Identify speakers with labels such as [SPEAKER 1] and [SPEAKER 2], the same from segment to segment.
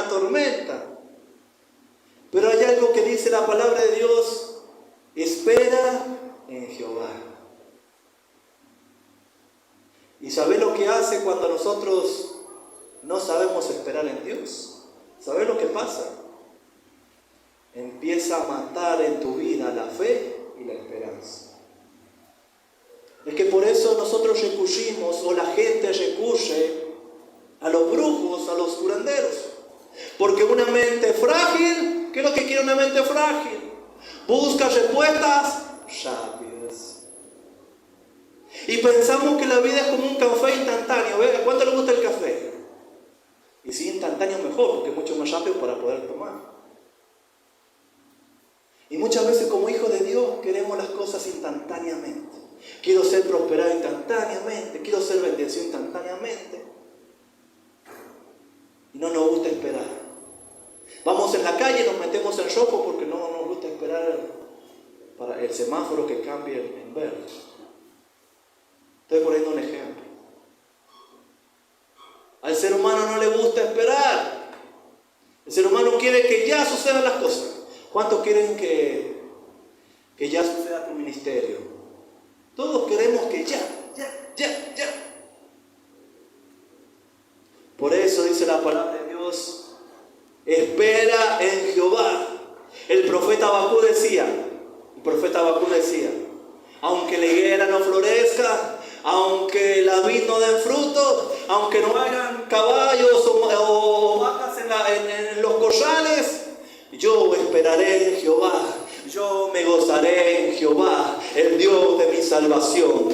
[SPEAKER 1] una tormenta. Pero hay algo que dice la palabra de Dios: espera en Jehová. ¿Y sabes lo que hace cuando nosotros no sabemos esperar en Dios? ¿Sabes lo que pasa? Empieza a matar en tu vida la fe y la esperanza. Es que por eso nosotros recurrimos, o la gente recurre a los brujos, a los curanderos. Porque una mente frágil, ¿qué es lo que quiere una mente frágil? Busca respuestas rápidas. Y pensamos que la vida es como un café instantáneo. ¿Ve? ¿A cuánto le gusta el café? Y si instantáneo mejor, porque es mucho más rápido para poder tomar. Y muchas veces como hijos de Dios queremos las cosas instantáneamente. Quiero ser prosperado instantáneamente, quiero ser bendecido instantáneamente. Y no nos gusta esperar. Vamos en la calle y nos metemos en rojo porque no nos gusta esperar para el semáforo que cambie en verde. Estoy poniendo un ejemplo. Al ser humano no le gusta esperar. El ser humano quiere que ya sucedan las cosas. ¿Cuántos quieren que ya suceda tu ministerio? Todos queremos que ya. Por eso dice la palabra de Dios: espera en Jehová. El profeta Habacuc decía, aunque la higuera no florezca, aunque la vid no den fruto, aunque no hayan caballos o vacas en los corrales, yo esperaré en Jehová. Yo me gozaré en Jehová, el Dios de mi salvación.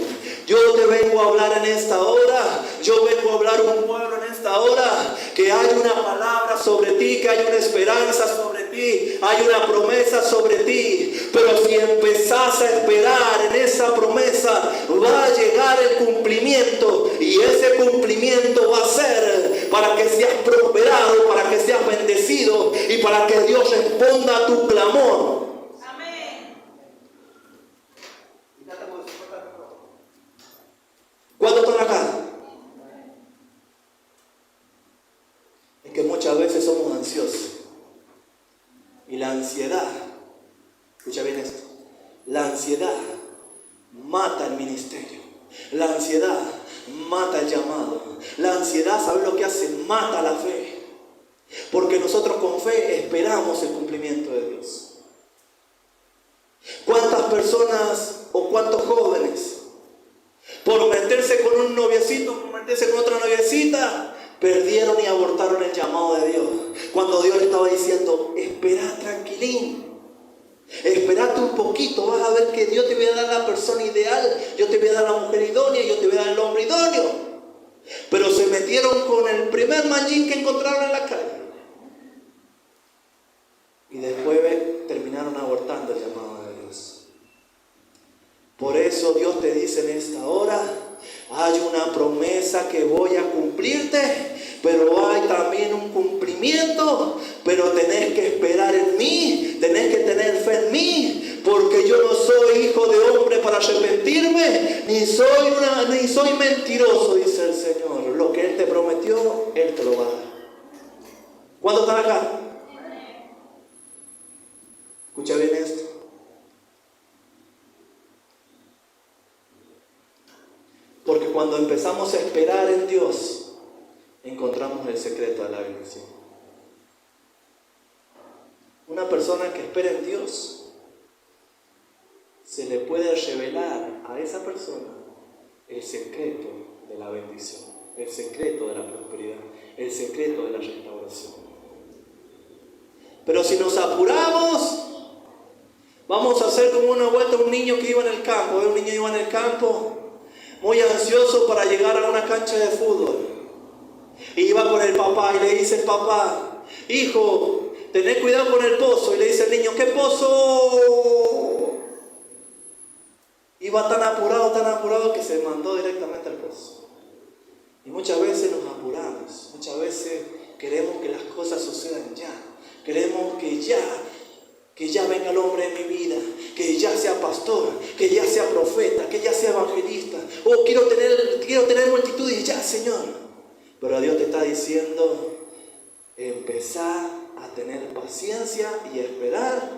[SPEAKER 1] Yo te vengo a hablar en esta hora. Yo vengo a hablar a un pueblo en esta hora que hay una palabra sobre ti, que hay una esperanza sobre ti, hay una promesa sobre ti. Pero si empezás a esperar en esa promesa, va a llegar el cumplimiento, y ese cumplimiento va a ser para que seas prosperado, para que seas bendecido y para que Dios responda a tu clamor. ¿Cuántos están acá? Es que muchas veces somos ansiosos. Y la ansiedad, escucha bien esto, la ansiedad mata el ministerio. La ansiedad mata el llamado. La ansiedad, ¿sabes lo que hace? Mata la fe. Porque nosotros con fe esperamos el cumplimiento de Dios. ¿Cuántas personas o cuántos jóvenes, por meterse con un noviecito, por meterse con otra noviecita, perdieron y abortaron el llamado de Dios? Cuando Dios le estaba diciendo: espera, tranquilín, espérate un poquito, vas a ver que Dios te va a dar la persona ideal, yo te voy a dar la mujer idónea, yo te voy a dar el hombre idóneo. Pero se metieron con el primer manjín que encontraron en la calle. Y después terminaron abortando el llamado de Dios. Por eso Dios te dice en esta hora: hay una promesa que voy a cumplirte, pero hay también un cumplimiento. Pero tenés que esperar en mí, tenés que tener fe en mí, porque yo no soy hijo de hombre para arrepentirme, ni soy mentiroso, dice el Señor. Lo que Él te prometió, Él te lo va a dar. ¿Cuántos están acá? Escucha bien esto. Porque cuando empezamos a esperar en Dios, encontramos el secreto de la bendición. Una persona que espera en Dios, se le puede revelar a esa persona el secreto de la bendición, el secreto de la prosperidad, el secreto de la restauración. Pero si nos apuramos, vamos a hacer como una vuelta a un niño que iba en el campo. Un niño iba en el campo muy ansioso para llegar a una cancha de fútbol. Y iba con el papá y le dice el papá: hijo, tened cuidado con el pozo. Y le dice el niño: ¿qué pozo? Iba tan apurado que se mandó directamente al pozo. Y muchas veces nos apuramos, muchas veces queremos que las cosas sucedan ya. Queremos que ya venga el hombre en mi vida, que ya sea pastor, que ya sea profeta, que ya sea evangelista. Oh, quiero tener multitudes ya, Señor. Pero Dios te está diciendo: empezá a tener paciencia y esperar,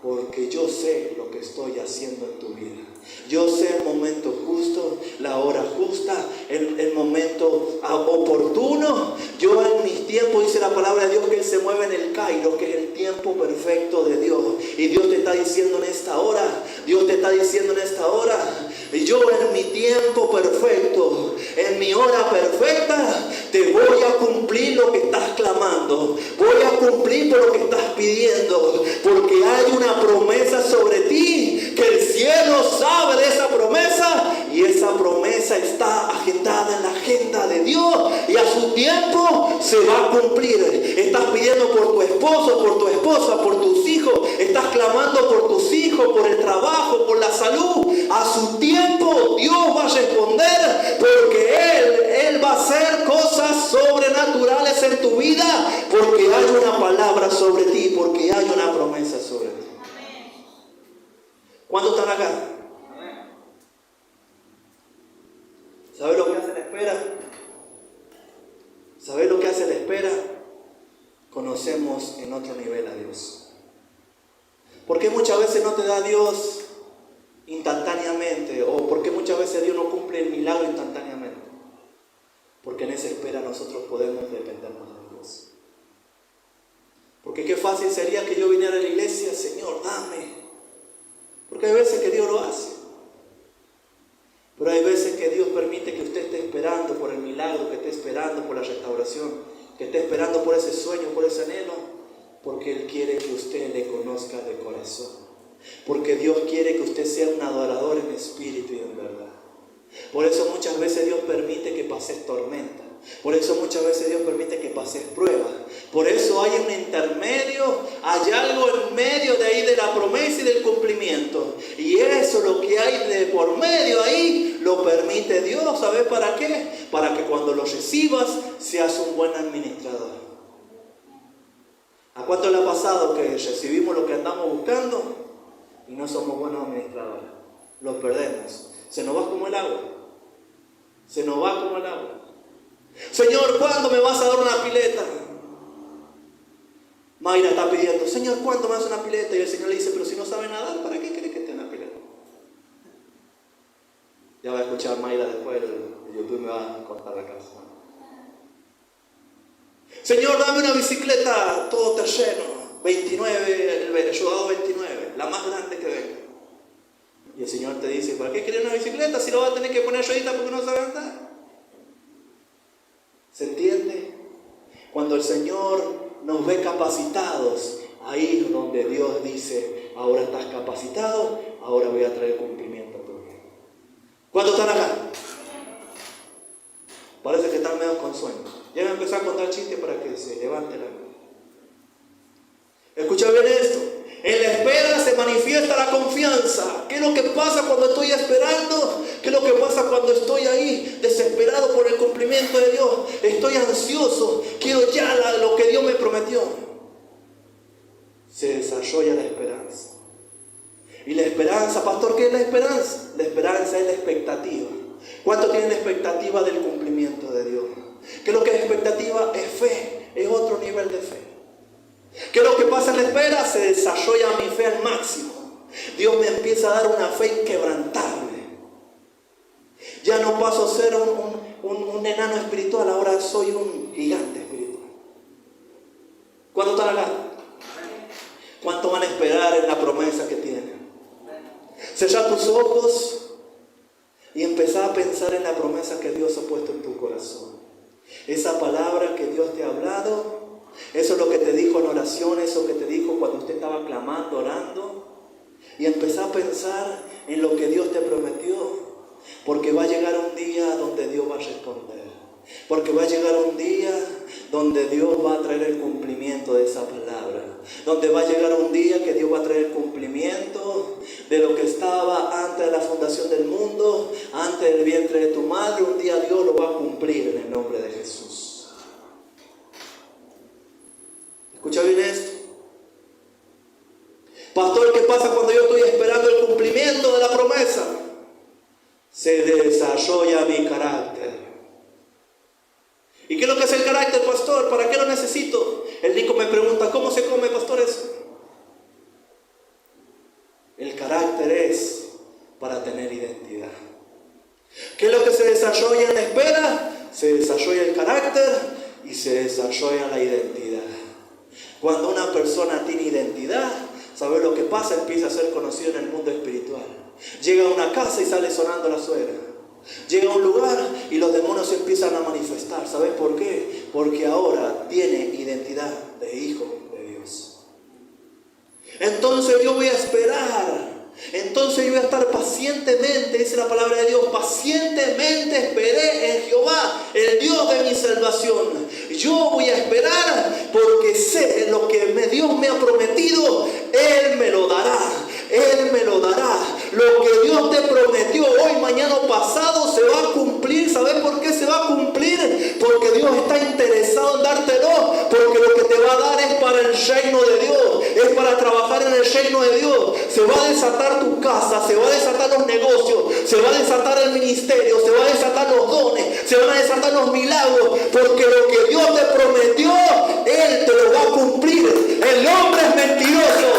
[SPEAKER 1] porque yo sé lo que estoy haciendo en tu vida. Yo sé el momento justo, la hora justa, el momento oportuno. Yo en mis tiempos, dice la palabra de Dios, que Él se mueve en el Cairo, que es el tiempo perfecto de Dios. Y Dios te está diciendo en esta hora, y yo en mi tiempo perfecto, en mi hora perfecta, te voy a cumplir lo que estás clamando. Voy a cumplir por lo que estás pidiendo, porque hay una promesa sobre ti, que el cielo sabe de esa promesa, y esa promesa está agendada en la agenda de Dios, y a su tiempo se va a cumplir. Estás pidiendo por tu esposo, por tu esposa, por tus hijos, estás clamando por tus hijos, por el trabajo, por la salud. A su tiempo Dios va a responder, porque Él va a hacer cosas sobrenaturales en tu vida, porque hay una palabra sobre ti, porque hay una promesa sobre ti. ¿Cuántos están acá? ¿Sabes lo que hace la espera? ¿Sabes lo que hace la espera? Conocemos en otro nivel a Dios. ¿Por qué muchas veces no te da Dios instantáneamente? ¿O por qué muchas veces Dios no cumple el milagro instantáneamente? Porque en esa espera nosotros podemos depender más de Dios. Porque qué fácil sería que yo viniera a la iglesia, Señor, dame. Porque hay veces que Dios lo hace. Pero hay veces que Dios permite que usted esté esperando por el milagro, que esté esperando por la restauración, que esté esperando por ese sueño, por ese anhelo, porque Él quiere que usted le conozca de corazón. Porque Dios quiere que usted sea un adorador en espíritu y en verdad. Por eso muchas veces Dios permite que pases tormenta. Por eso muchas veces Dios permite que pases pruebas. Por eso hay un intermedio, hay algo en medio de ahí de la promesa y del cumplimiento. Y eso, lo que hay de por medio ahí, lo permite Dios. ¿Sabes para qué? Para que cuando lo recibas seas un buen administrador. ¿A cuánto le ha pasado que recibimos lo que andamos buscando y no somos buenos administradores? Lo perdemos. Se nos va como el agua. Se nos va como el agua. Señor, ¿cuándo me vas a dar una pileta? Mayra está pidiendo, Señor, ¿cuándo me das una pileta? Y el Señor le dice, pero si no sabe nadar, ¿para qué quieres que te dé una pileta? Ya va a escuchar Mayra después, y YouTube me va a cortar la casa. Señor, dame una bicicleta todoterreno, 29, el rodado 29, la más grande que venga. Y el Señor te dice, ¿para qué quieres una bicicleta si lo vas a tener que poner ruedita porque no sabe andar? ¿Se entiende? Cuando el Señor nos ve capacitados, ahí es donde Dios dice, ahora estás capacitado, ahora voy a traer cumplimiento a tu vida. ¿Cuántos están acá? Parece que están medio con sueño. Ya voy a empezar a contar chistes para que se levante la mano. Escucha bien esto. En la espera se manifiesta la confianza. ¿Qué es lo que pasa cuando estoy esperando? ¿Qué es lo que pasa cuando estoy ahí desesperado por el cumplimiento de Dios? Estoy ansioso, quiero ya lo que Dios me prometió. Se desarrolla la esperanza. Y la esperanza, pastor, ¿qué es la esperanza? La esperanza es la expectativa. ¿Cuánto tienen la expectativa del cumplimiento de Dios? ¿Qué es lo que es expectativa? Es fe, es otro nivel de fe. ¿Qué es lo que pasa en la espera? Se desarrolla mi fe al máximo. Dios me empieza a dar una fe inquebrantable. Ya no paso a ser un enano espiritual, ahora soy un gigante espiritual. ¿Cuánto están acá? ¿Cuánto van a esperar en la promesa que tienen? Cerrar tus ojos y empezar a pensar en la promesa que Dios ha puesto en tu corazón. Esa palabra que Dios te ha hablado. Eso es lo que te dijo en oración, eso que te dijo cuando usted estaba clamando, orando. Y empezar a pensar en lo que Dios te prometió. Porque va a llegar un día donde Dios va a responder. Porque va a llegar un día donde Dios va a traer el cumplimiento de esa palabra. Donde va a llegar un día que Dios va a traer el cumplimiento de lo que estaba antes de la fundación del mundo, antes del vientre de tu madre. Un día Dios lo va a cumplir en el nombre de Jesús. Escucha bien esto. Pastor, ¿qué pasa cuando yo estoy esperando el cumplimiento de la promesa? Se desarrolla mi carácter. ¿Y qué es lo que es el carácter, pastor? ¿Para qué lo necesito? El Nico me pregunta, ¿cómo se come, pastor, eso? El carácter es para tener identidad. ¿Qué es lo que se desarrolla en la espera? Se desarrolla el carácter y se desarrolla la identidad. Cuando una persona tiene identidad, ¿sabe lo que pasa? Empieza a ser conocido en el mundo espiritual. Llega a una casa y sale sonando la suegra. Llega a un lugar y los demonios empiezan a manifestar. ¿Sabes por qué? Porque ahora tiene identidad de hijo de Dios. Entonces yo voy a esperar. Entonces yo voy a estar pacientemente, dice la palabra de Dios, pacientemente esperé en Jehová, el Dios de mi salvación. Yo voy a esperar porque sé lo que Dios me ha prometido, Él me lo dará. Él me lo dará. Lo que Dios te prometió hoy, mañana o pasado se va a cumplir. ¿Sabes por qué se va a cumplir? Porque Dios está interesado en dártelo. Porque lo que te va a dar es para el reino de Dios. Es para trabajar en el reino de Dios. Se va a desatar tu casa. Se va a desatar los negocios. Se va a desatar el ministerio. Se va a desatar los dones. Se van a desatar los milagros. Porque lo que Dios te prometió, Él te lo va a cumplir. El hombre es mentiroso.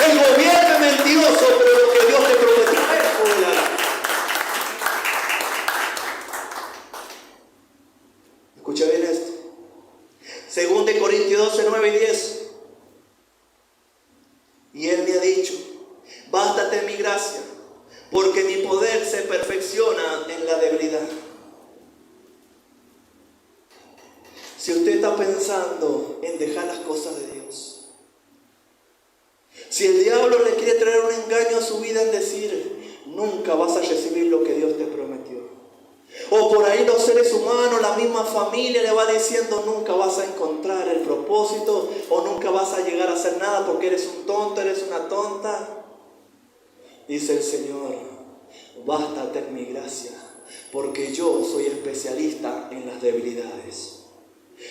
[SPEAKER 1] El gobierno es mentiroso, pero lo que Dios te prometió es verdad. Escucha bien esto. 2 Corintios 12, 9 y 10. Y Él me ha dicho, bástate mi gracia, porque mi poder se perfecciona en la debilidad. Si usted está pensando en dejar las cosas de Dios, si el diablo le quiere traer un engaño a su vida en decir, nunca vas a recibir lo que Dios te prometió. O por ahí los seres humanos, la misma familia le va diciendo, nunca vas a encontrar el propósito o nunca vas a llegar a hacer nada porque eres un tonto, eres una tonta. Dice el Señor, bástate en mi gracia, porque yo soy especialista en las debilidades.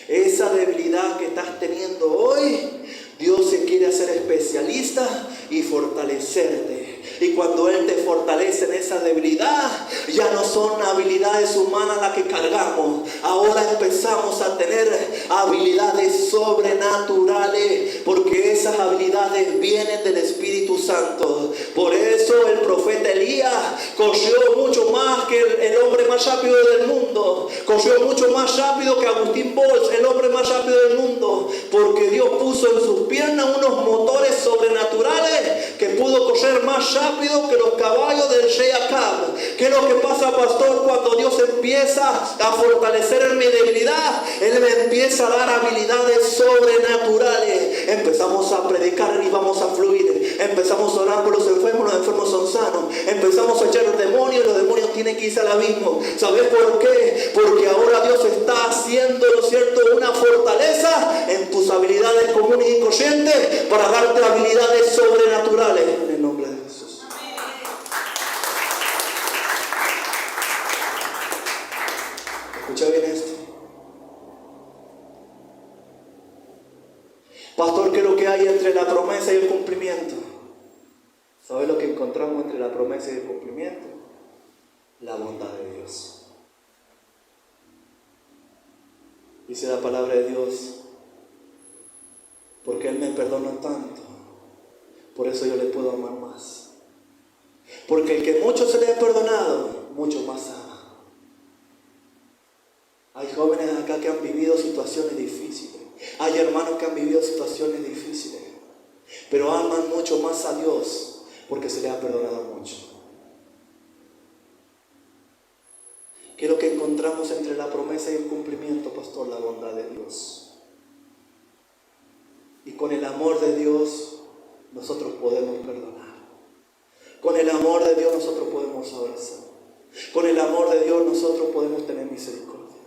[SPEAKER 1] Esa debilidad que estás teniendo hoy, Dios se quiere hacer especialista y fortalecerte. Y cuando Él te fortalece en esa debilidad, ya no son habilidades humanas las que cargamos. Ahora empezamos a tener habilidades sobrenaturales, porque esas habilidades vienen del Espíritu Santo. Por eso el profeta Elías corrió mucho más que el hombre más rápido del mundo. Corrió mucho más rápido que Agustín Bols, el hombre más rápido del mundo. Porque Dios puso en sus piernas unos motores sobrenaturales que pudo correr más rápido que los caballos del rey Acab. ¿Qué es lo que pasa, pastor? Cuando Dios empieza a fortalecer en mi debilidad, Él me empieza a dar habilidades sobrenaturales. Empezamos a predicar y vamos a fluir. Empezamos a orar por los enfermos son sanos. Empezamos a echar los demonios y los demonios tienen que irse al abismo. ¿Sabes por qué? Porque ahora Dios está haciendo, ¿no es cierto?, una fortaleza en tus habilidades comunes y corrientes para darte habilidades sobrenaturales en el nombre de Jesús. Escucha bien esto. Pastor, ¿qué es lo que hay entre la promesa y el cumplimiento? ¿Sabes lo que encontramos entre la promesa y el cumplimiento? La bondad de Dios. Dice la palabra de Dios, porque Él me perdonó tanto, por eso yo le puedo amar más. Porque el que mucho se le ha perdonado, mucho más ama. Hay jóvenes acá que han vivido situaciones difíciles. Hay hermanos que han vivido situaciones difíciles, pero aman mucho más a Dios porque se les ha perdonado mucho. ¿Qué es lo que encontramos entre la promesa y el cumplimiento, pastor? La bondad de Dios. Y con el amor de Dios nosotros podemos perdonar. Con el amor de Dios nosotros podemos abrazar. Con el amor de Dios nosotros podemos tener misericordia.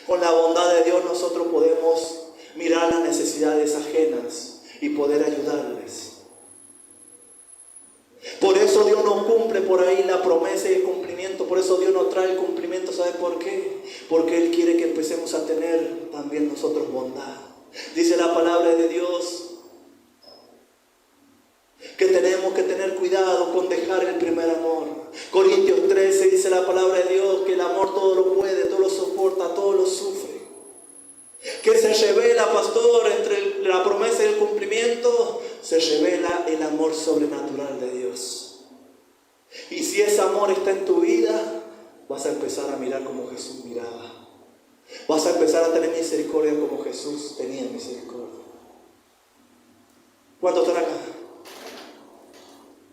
[SPEAKER 1] Con la bondad de Dios nosotros podemos mirar las necesidades ajenas y poder ayudarles. Por eso Dios no cumple por ahí la promesa y el cumplimiento. Por eso Dios nos trae el cumplimiento. ¿Sabe por qué? Porque Él quiere que empecemos a tener también nosotros bondad. Dice la palabra de Dios que tenemos que tener cuidado con dejar el primer amor. Corintios 13 dice la palabra de Dios que el amor todo lo puede, todo lo soporta, todo lo sufre. Que se revela, pastor, entre se revela el amor sobrenatural de Dios. Y si ese amor está en tu vida, vas a empezar a mirar como Jesús miraba. Vas a empezar a tener misericordia como Jesús tenía misericordia. ¿Cuántos están acá?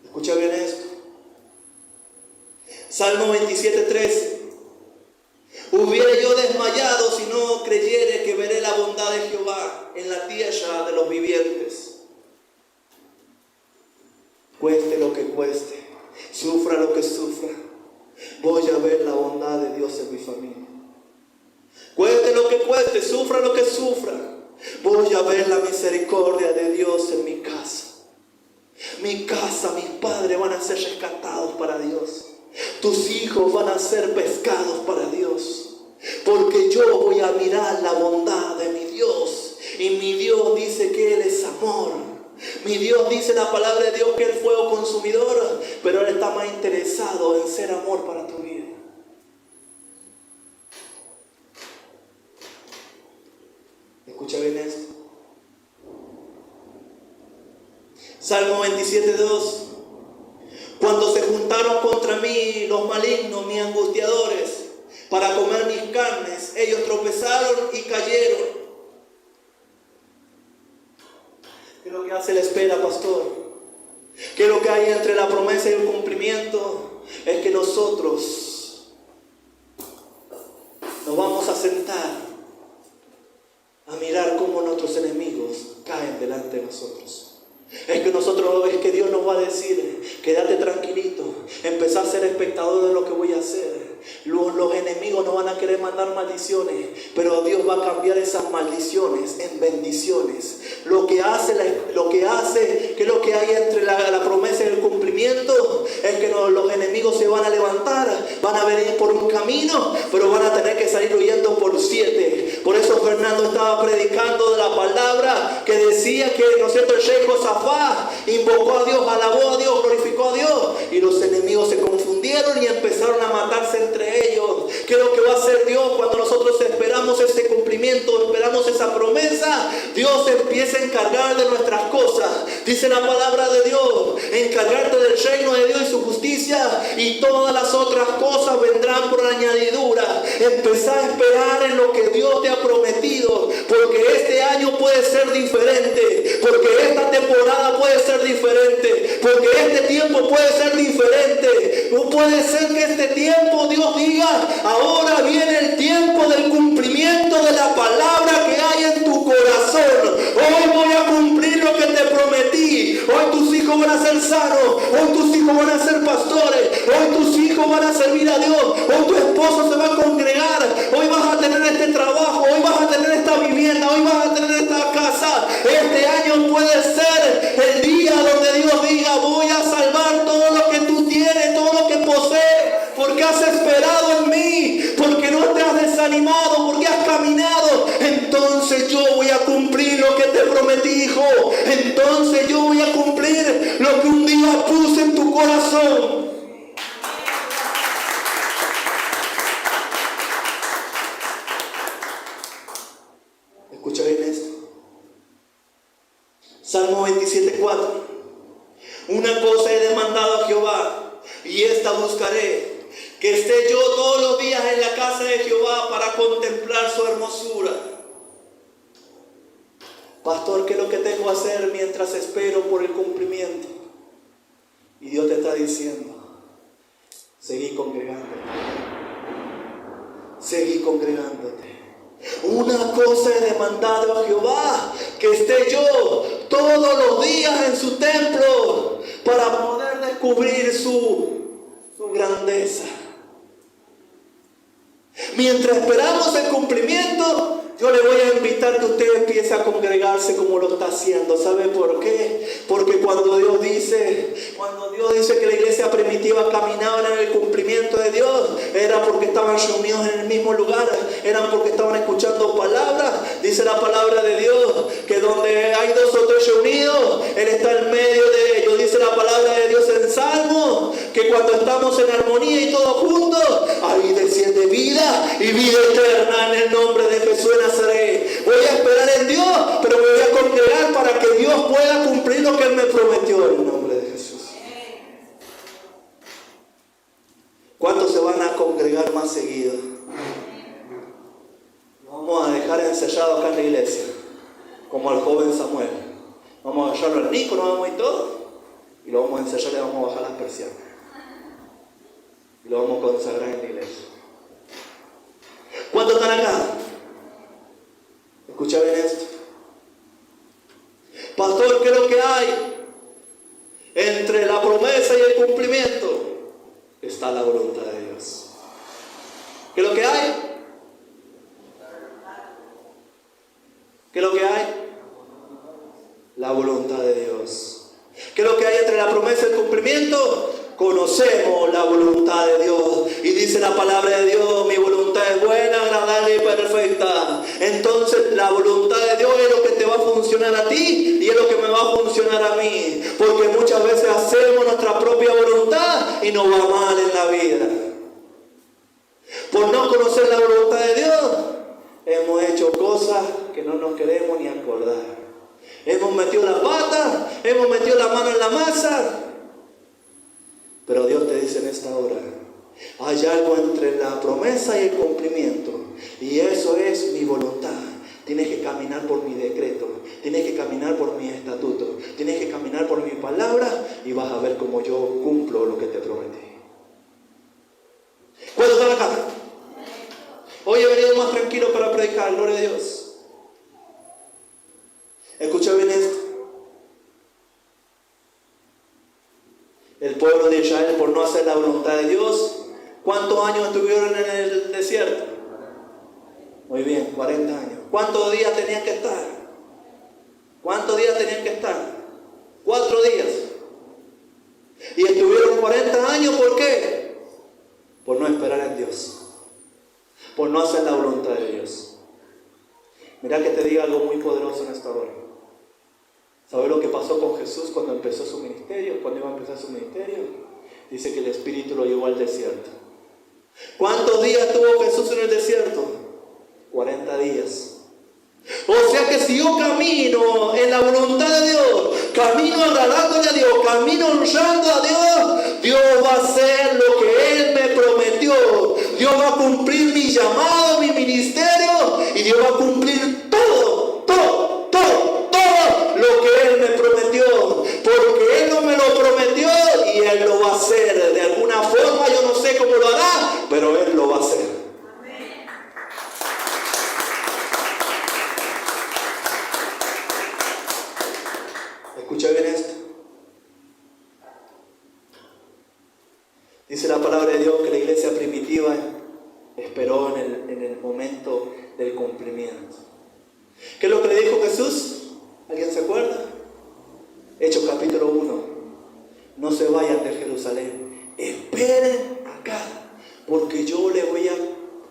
[SPEAKER 1] Escucha bien esto. Salmo 27:13. Hubiera yo desmayado si no creyere que veré la bondad de Jehová en la tierra de los vivientes. Cueste lo que cueste, sufra lo que sufra, voy a ver la bondad de Dios en mi familia. Cueste lo que cueste, sufra lo que sufra, voy a ver la misericordia de Dios en mi casa. Mi casa, mis padres van a ser rescatados para Dios. Tus hijos van a ser pescados para Dios. Porque yo voy a mirar la bondad de mi Dios. Y mi Dios dice que Él es amor. Mi Dios dice la palabra de Dios que Él es fuego consumidor. Pero Él está más interesado en ser amor para tu vida. Escucha bien esto. Salmo 27:2. Cuando se juntaron contra mí los malignos, mis angustiadores, para comer mis carnes, ellos tropezaron y cayeron. ¿Qué es lo que hace la espera, pastor? ¿Qué es lo que hay entre la promesa y el cumplimiento? Es que nosotros nos vamos a sentar a mirar cómo nuestros enemigos caen delante de nosotros. Es que Dios nos va a decir, quédate tranquilito, empezá a ser espectador de lo que voy a hacer. Los enemigos no van a querer mandar maldiciones, pero Dios va a cambiar esas maldiciones en bendiciones. Lo que hace, que es lo que hay entre la promesa y el cumplimiento, es que los enemigos se van a levantar, van a venir por un camino, pero van a tener que salir huyendo por 7. Por eso Fernando estaba predicando de la palabra que decía que, ¿no es cierto?, el rey Josafat invocó a Dios, alabó a Dios, glorificó a Dios, y los enemigos se confundieron y empezaron a matarse entre ellos. ¿Qué es lo que va a hacer Dios cuando nosotros esperamos ese cumplimiento, esperamos esa promesa? Dios empieza a encargar de nuestras cosas. Dice la palabra de Dios, encargarte del reino de Dios y su justicia, y todas las otras cosas vendrán por añadidura. Empezá a esperar en lo que Dios te ha prometido, porque este año puede ser diferente, porque esta temporada puede ser diferente, porque este tiempo puede ser diferente. No puede ser que este tiempo Dios diga, ahora viene el tiempo del cumplimiento de la palabra que hay en tu corazón. Hoy voy a cumplir lo que te prometí. Hoy tus hijos van a ser sanos, hoy tus hijos van a ser pastores, hoy tus hijos van a servir a Dios, hoy tu esposo se va a congregar, hoy vas a tener este trabajo, hoy vas a tener esta vivienda, hoy vas a tener esta casa. Este año puede ser el día donde Dios diga, voy a salvar todo lo que tú tienes, todo lo que posees, porque has esperado en mí, porque no te has desanimado, porque has caminado. Entonces yo voy a cumplir lo que te prometí, hijo. Entonces yo voy a cumplir lo que un día puse en tu corazón. Escucha bien esto. Salmo 27:4. Una cosa he demandado a Jehová, y esta buscaré, que esté yo todos los días en la casa de Jehová para contemplar su hermosura. Pastor, ¿qué es lo que tengo que hacer mientras espero por el cumplimiento? Y Dios te está diciendo, seguí congregándote. Seguí congregándote. Una cosa he demandado a Jehová, que esté yo todos los días en su templo para poder descubrir su grandeza. Mientras esperamos el cumplimiento, yo le voy a invitar que usted empiece a congregarse como lo está haciendo. ¿Sabe por qué? Porque cuando Dios dice que la iglesia primitiva caminaba en el cumplimiento de Dios, era porque estaban reunidos en el mismo lugar, eran porque estaban escuchando palabras. Dice la palabra de Dios que donde hay 2 o 3 reunidos, Él está en medio de ellos. Dice la palabra de Dios en Salmo que cuando estamos en armonía y todos juntos, ahí desciende vida y vida eterna en el nombre de Jesús de Nazaret. Voy a esperar en Dios, pero me voy a congregar para que Dios pueda cumplir lo que Él me prometió en el nombre de Jesús. ¿Cuántos se van a congregar más seguido? Vamos a dejar encerrado acá en la iglesia, como al joven Samuel. Vamos a dejarlo al Nico, nos vamos y todo, y lo vamos a encerrar y vamos a bajar las persianas. Y lo vamos a consagrar en la iglesia. ¿Cuántos están acá? Escucha bien esto. Pastor, ¿qué es lo que hay entre la promesa y el cumplimiento? Está la voluntad de Dios. ¿Qué es lo que hay? ¿Qué es lo que hay? La voluntad de Dios. ¿Qué es lo que hay entre la promesa y el cumplimiento? Conocemos la voluntad de Dios. Y dice la palabra de Dios: mi voluntad es buena, agradable y perfecta. Entonces la voluntad de Dios es lo que te va a funcionar a ti y es lo que me va a funcionar a mí. Porque muchas veces hacemos nuestra propia voluntad y nos va mal en la vida. Por no conocer la voluntad de Dios, hemos hecho cosas que no nos queremos ni acordar. Hemos metido la pata, hemos metido la mano en la masa. Pero Dios te dice en esta hora: hay algo entre la promesa y el cumplimiento, y eso es mi voluntad. Tienes que caminar por mi decreto, tienes que caminar por mi estatuto, tienes que caminar por mi palabra, y vas a ver cómo yo cumplo lo que te prometí. ¿Cuántos están acá? Hoy he venido más tranquilo para predicar, gloria a Dios. Escucha bien esto. El pueblo de Israel, por no hacer la voluntad de Dios, ¿cuántos años estuvieron en el desierto? Muy bien, 40 años. ¿Cuántos días tenían que estar? ¿Cuántos días tenían que estar? 4 días. Y estuvieron 40 años, ¿por qué? Por no esperar en Dios, por no hacer la voluntad de Dios. Mira que te diga algo muy poderoso en esta hora. ¿Sabes lo que pasó con Jesús cuando empezó su ministerio? Cuando iba a empezar su ministerio, dice que el Espíritu lo llevó al desierto. ¿Cuántos días tuvo Jesús en el desierto? 40 días. O sea que si yo camino en la voluntad de Dios, camino agradándole a Dios, camino honrando a Dios, Dios va a hacer lo que Él me prometió. Dios va a cumplir mi llamado, mi ministerio, y Dios va a cumplir todo lo que Él me prometió, porque Él no me lo prometió y Él lo va a hacer. De alguna forma, yo no sé cómo lo hará, pero Él lo va a hacer. Escucha bien esto. Dice la palabra de Dios que la iglesia primitiva esperó en el momento del cumplimiento. ¿Qué es lo que le dijo Jesús? ¿Alguien se acuerda? Hechos capítulo 1. No se vayan de Jerusalén. Esperen acá, porque yo les voy a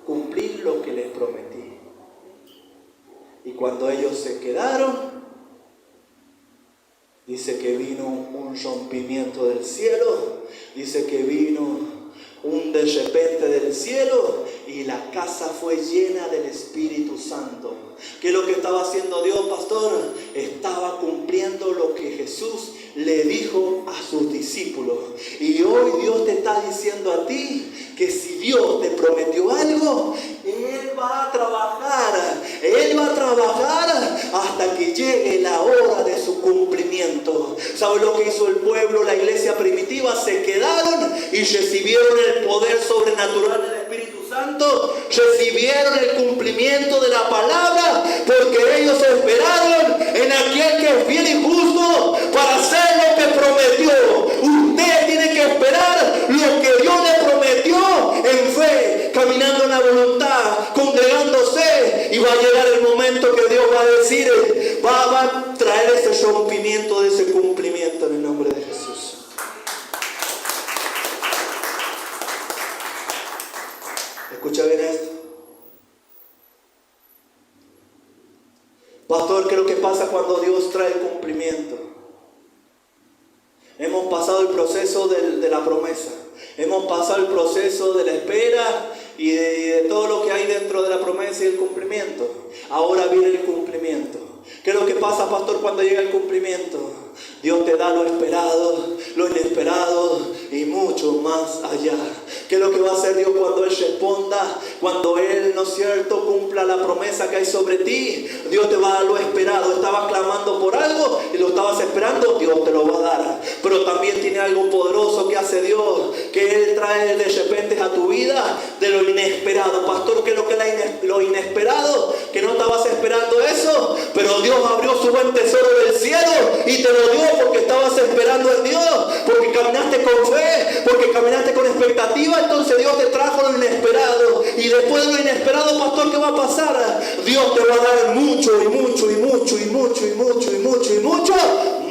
[SPEAKER 1] cumplir lo que les prometí. Y cuando ellos se quedaron, dice que vino un rompimiento del cielo. Dice que vino un de repente del cielo y la casa fue llena del Espíritu Santo. ¿Qué es lo que estaba haciendo Dios, pastor? Estaba cumpliendo lo que Jesús le dijo a sus discípulos. Y hoy Dios te está diciendo a ti que si Dios te prometió algo, Él va a trabajar. Él va a trabajar hasta que llegue la hora de su cumplimiento. ¿Sabe lo que hizo el pueblo, la iglesia primitiva? Se quedaron y recibieron el poder sobrenatural del Espíritu Santo. Recibieron el cumplimiento de la palabra, porque ellos esperaron en aquel que es fiel y justo para hacer lo que prometió. Usted tiene que esperar lo que Dios le prometió en fe, caminando en la voluntad, congregándose, y va a llegar el momento que Dios va a decir, va a traer ese rompimiento de ese cumplimiento en el nombre de Jesús. Escucha bien esto. Pastor, ¿qué es lo que pasa cuando Dios trae el cumplimiento? Hemos pasado el proceso de la promesa. Hemos pasado el proceso de la espera y de todo lo que hay dentro de la promesa y el cumplimiento. Ahora viene el cumplimiento. ¿Qué es lo que pasa, pastor, cuando llega el cumplimiento? Dios te da lo esperado, lo inesperado y mucho más allá. ¿Qué es lo que va a hacer Dios cuando Él responda? Cuando Él, ¿no es cierto?, cumpla la promesa que hay sobre ti. Dios te va a dar lo esperado. Estabas clamando por algo y lo estabas esperando, Dios te lo va a dar. Pero también tiene algo poderoso que hace Dios, que Él trae de repente a tu vida de lo inesperado. Pastor, ¿qué es lo que es lo inesperado? Que no estabas esperando eso, pero Dios abrió su buen tesoro del cielo y te lo dio porque estabas esperando en Dios, porque caminaste con fe, porque caminaste con expectativa. Entonces Dios te trajo lo inesperado, y después de lo inesperado, pastor, ¿qué va a pasar? Dios te va a dar mucho y mucho y mucho y mucho y mucho y mucho y mucho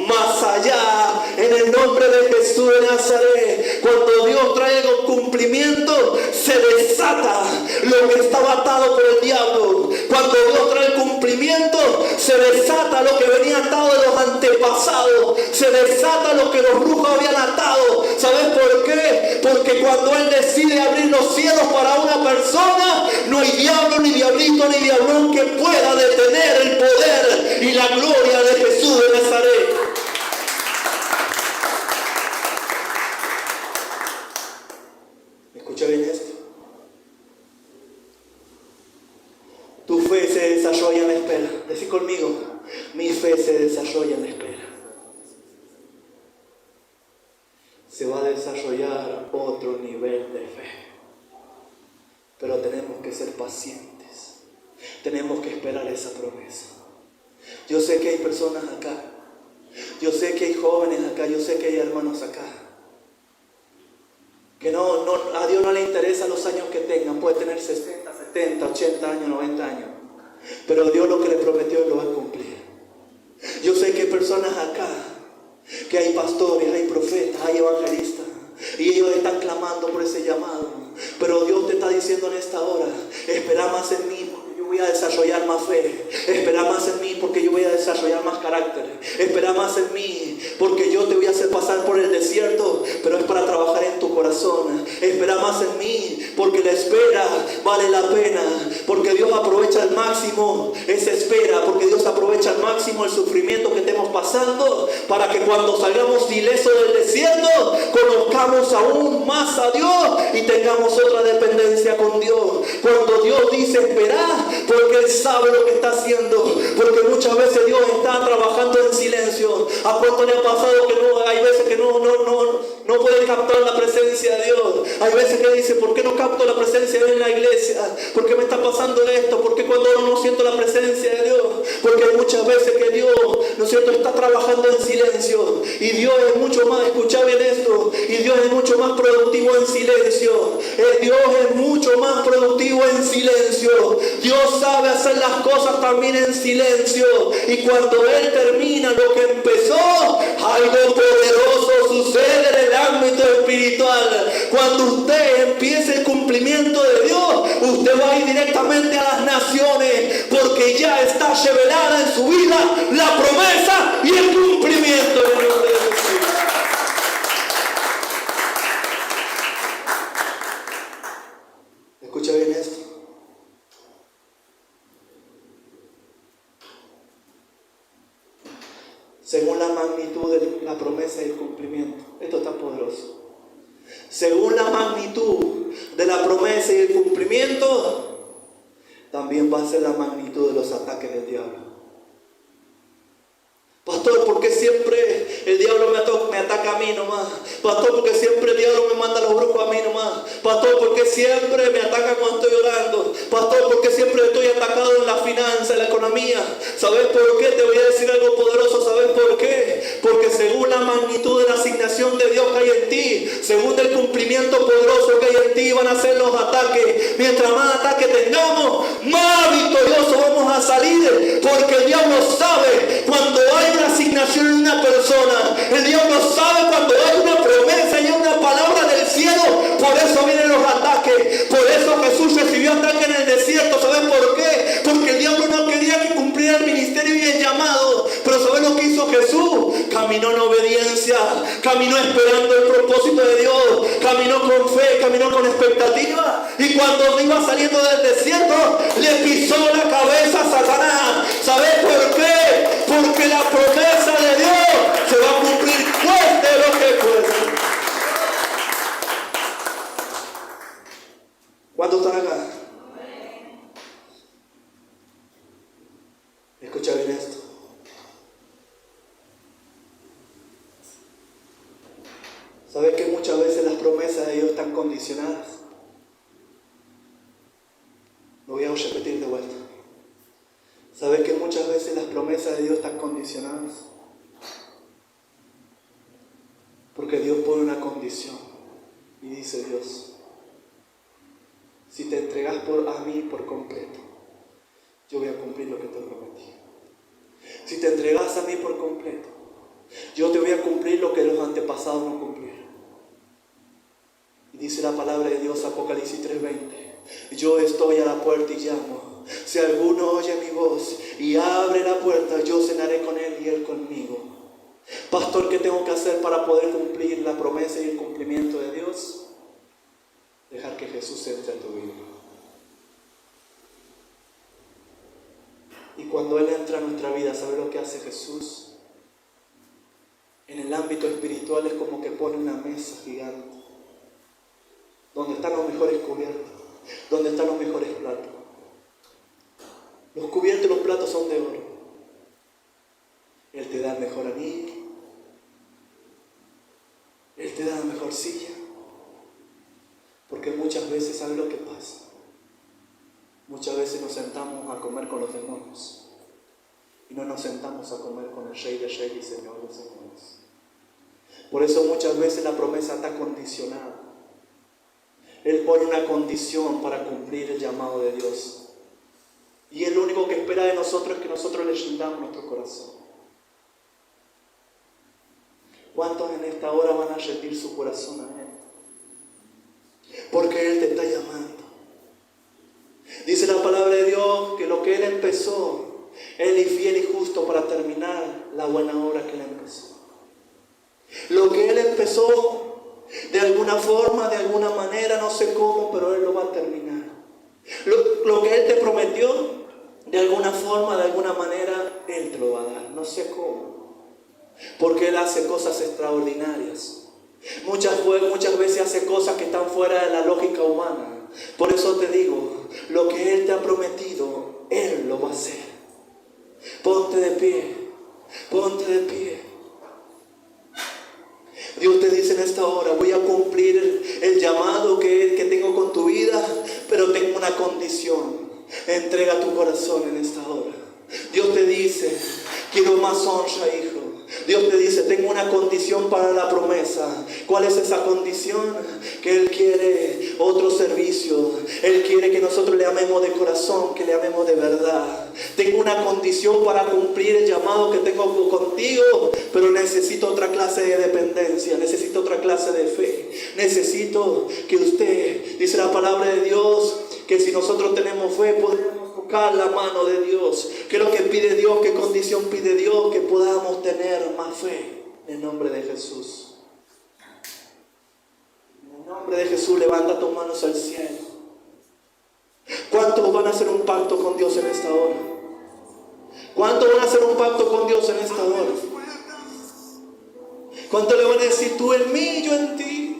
[SPEAKER 1] más allá, en el nombre de Jesús de Nazaret. Cuando Dios trae el cumplimiento, se desata lo que estaba atado por el diablo. Cuando Dios trae el cumplimiento, se desata lo que venía atado de los antepasados, se desata lo que los brujos habían atado. ¿Sabes por qué? Porque cuando Él decide abrir los cielos para una persona, no hay diablo, ni diablito, ni diablón que pueda detener el poder y la gloria de Jesús de Nazaret. Escucha bien esto. Tu fe se desarrolla en la espera. Decí conmigo, mi fe se desarrolla en la espera. Se va a desarrollar otro nivel de fe. Pero tenemos que ser pacientes. Tenemos que esperar esa promesa. Yo sé que hay personas acá. Yo sé que hay jóvenes acá. Yo sé que hay hermanos acá. Que a Dios no le interesa los años que tengan. Puede tener 60, 70, 80 años, 90 años. Pero Dios lo que le prometió lo va a cumplir. Yo sé que hay personas acá, que hay pastores, hay profetas, hay evangelistas, y ellos están clamando por ese llamado. Pero Dios te está diciendo en esta hora, espera más en mí, porque yo voy a desarrollar más fe. Espera más en mí, porque yo voy a desarrollar más carácter. Espera más en mí, porque yo te voy a hacer pasar por el desierto, pero es para trabajar en tu corazón. Espera más en mí, porque la espera vale la pena, porque Dios aprovecha al máximo esa espera, porque Dios aprovecha al máximo el sufrimiento que estemos pasando, para que cuando salgamos ilesos del desierto, conozcamos aún más a Dios y tengamos otra dependencia con Dios. Cuando Dios dice esperar, porque Él sabe lo que está haciendo, porque muchas veces Dios está trabajando en silencio. ¿A cuánto le ha pasado que hay veces que no pueden captar la presencia de Dios? Hay veces que dice, ¿por qué no capto la presencia de Dios en la iglesia? ¿Por qué me está pasando esto? ¿Por qué cuando no siento la presencia de Dios? Porque hay muchas veces que Dios, ¿no es cierto?, está trabajando en silencio. Y Dios es mucho más, escucha bien esto, y Dios es mucho más productivo en silencio. Dios es mucho más productivo en silencio. Dios sabe hacer las cosas también en silencio. Y cuando Él termina lo que empezó, algo poderoso sucede en el ámbito espiritual. Cuando usted empiece el cumplimiento de Dios, usted va a ir directamente a las naciones, porque ya está revelada en su vida la promesa y el cumplimiento del nombre de Jesús. Escucha bien esto. Según la magnitud de la promesa y el cumplimiento. Esto está poderoso. Según la magnitud de la promesa y el cumplimiento, también va a ser la magnitud de los ataques del diablo. Pastor, ¿por qué siempre el diablo me ataca a mí nomás? Pastor, ¿por qué siempre el diablo me manda a los brujos a mí nomás? Pastor, ¿por qué siempre me ataca cuando estoy orando? Pastor, ¿por qué siempre estoy atacado en la finanza, en la economía? ¿Sabes por qué? Te voy a decir algo poderoso. ¿Sabes por qué? Porque según la magnitud de la asignación de Dios que hay en ti, según el cumplimiento poderoso que hay en ti, van a ser los ataques. Mientras más ataques tengamos, más victoriosos vamos a salir. Porque el diablo sabe cuando hay una asignación en una persona. El diablo sabe cuando hay una promesa y una palabra del cielo. Por eso vienen los ataques. Por eso Jesús recibió ataque en el desierto. ¿Saben por qué? Porque el diablo no quería que cumpliera el ministerio y el llamado. Pero ¿saben lo que hizo Jesús? Caminó en obediencia, caminó esperando el propósito de Dios, caminó con fe, caminó con expectativa. Y cuando iba saliendo del desierto, le pisó la cabeza a Satanás. ¿Sabes por qué? Porque la promesa de Dios se va a ¿Sabes que muchas veces las promesas de Dios están condicionadas? Lo voy a repetir de vuelta. ¿Sabes que muchas veces las promesas de Dios están condicionadas? Porque Dios pone una condición y dice Dios, si te entregas a mí por completo, yo voy a cumplir lo que te prometí. Si te entregas a mí por completo, yo te voy a cumplir lo que los antepasados no cumplieron. Y dice la palabra de Dios, Apocalipsis 3:20, yo estoy a la puerta y llamo. Si alguno oye mi voz y abre la puerta, yo cenaré con él y él conmigo. Pastor, ¿qué tengo que hacer para poder cumplir la promesa y el cumplimiento de Dios? Dejar que Jesús entre a tu vida. Y cuando Él entra a nuestra vida, ¿sabe lo que hace Jesús? En el ámbito espiritual es como que pone una mesa gigante, donde están los mejores cubiertos, donde están los mejores platos. Los cubiertos y los platos son de oro. Él te da el mejor anillo, Él te da la mejor silla. Porque muchas veces, ¿sabe lo que pasa? Muchas veces nos sentamos a comer con los demonios y no nos sentamos a comer con el Rey de Reyes y Señor de Señores. Por eso muchas veces la promesa está condicionada. Él pone una condición para cumplir el llamado de Dios. Y Él lo único que espera de nosotros es que nosotros le rindamos nuestro corazón. ¿Cuántos en esta hora van a rendir su corazón a Él? Porque Él te está llamando. Dice la palabra de Dios que lo que Él empezó, Él es fiel y justo para terminar la buena obra que Él empezó. Lo que Él empezó, de alguna forma, de alguna manera, no sé cómo, pero Él lo va a terminar. Lo que Él te prometió, de alguna forma, de alguna manera, Él te lo va a dar. No sé cómo, porque Él hace cosas extraordinarias. Muchas veces hace cosas que están fuera de la lógica humana. Por eso te digo, lo que Él te ha prometido, Él lo va a hacer. Ponte de pie, ponte de pie. Dios te dice en esta hora, voy a cumplir el llamado que tengo con tu vida, pero tengo una condición. Entrega tu corazón en esta hora. Dios te dice, quiero más honra, hijo. Dios te dice, tengo una condición para la promesa. ¿Cuál es esa condición? Que Él quiere otro servicio. Él quiere que nosotros le amemos de corazón, que le amemos de verdad. Tengo una condición para cumplir el llamado que tengo contigo, pero necesito otra clase de dependencia, necesito otra clase de fe. Necesito que usted, dice la palabra de Dios, que si nosotros tenemos fe, podemos tocar la mano de Dios. ¿Qué es lo que pide Dios? ¿Qué condición pide Dios? Que podamos tener más fe. En el nombre de Jesús. En el nombre de Jesús, levanta tus manos al cielo. ¿Cuántos van a hacer un pacto con Dios en esta hora? ¿Cuántos van a hacer un pacto con Dios en esta hora? ¿Cuántos le van a decir, tú en mí, yo en ti?